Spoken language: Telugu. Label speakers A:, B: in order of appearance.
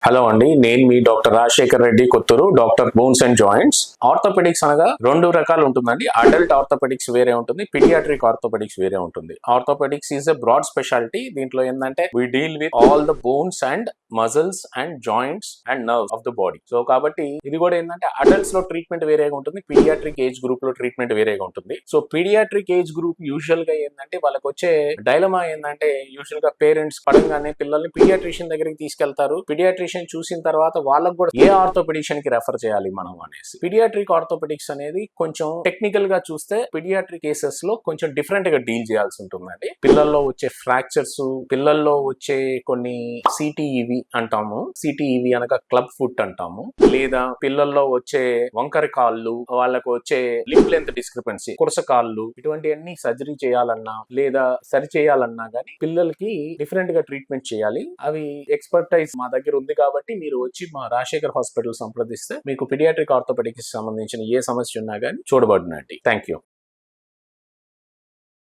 A: హలో అండి, నేను మీ doctor Rajasekhar Reddy Kothuru, doctor bones and joints. Orthopedics అనగా రెండు రకాలు ఉంటుందండి. అడల్ట్ ఆర్థోపెడిక్స్ వేరే ఉంటుంది, పీడియాట్రిక్ ఆర్థోపెడిక్స్ వేరే ఉంటుంది. Orthopedics is a broad speciality. దీంట్లో ఏంటంటే we deal with all the bones and muscles and joints and nerves of the body. So కాబట్టి ఇది కూడా ఏంటంటే అడల్ట్స్ లో ట్రీట్మెంట్ వేరేగా ఉంటుంది, పీడియాట్రిక్ ఏజ్ గ్రూప్ లో ట్రీట్మెంట్ వేరేగా ఉంటుంది. So pediatric age group usual గా ఏంటంటే వాళ్ళకి వచ్చే డైలమా ఏంటంటే యూజువల్ గా పేరెంట్స్ పడంగానే పిల్లల్ని పీడియాట్రిషియన్ దగ్గరికి తీసుకెళ్తారు. పీడియాట్రిషియన్ చూసిన తర్వాత వాళ్ళకు కూడా ఏ ఆర్థోపెడిషియన్ కి రెఫర్ చేయాలి మనం అనేసి. పీడియాట్రిక్ ఆర్థోపెడిక్స్ అనేది కొంచెం టెక్నికల్ గా చూస్తే పీడియాట్రిక్ కేసెస్ లో కొంచెం డిఫరెంట్ గా డీల్ చేయాల్సి ఉంటుందండి. పిల్లల్లో వచ్చే ఫ్రాక్చర్స్, పిల్లల్లో వచ్చే కొన్ని సిటిఈవి అంటాము. సిటిఈవి అనగా క్లబ్ ఫుట్ అంటాము. లేదా పిల్లల్లో వచ్చే వంకర కాళ్ళు, వాళ్ళకు వచ్చే లింప్ లెంత్ డిస్క్రిపెన్సీ, కురస కాళ్ళు, ఇటువంటివన్నీ సర్జరీ చేయాలన్నా లేదా సరి చేయాలన్నా గానీ పిల్లలకి డిఫరెంట్ గా ట్రీట్మెంట్ చేయాలి. అవి ఎక్స్పర్టైజ్ మా దగ్గర ఉంది కాబట్టి మీరు వచ్చి మా రాజశేఖర్ హాస్పిటల్ సంప్రదిస్తే మీకు పీడియాట్రిక్ ఆర్థోపెడిక్స్ సంబంధించిన ఏ సమస్య ఉన్నా గానీ చూడబడునండి. Thank you.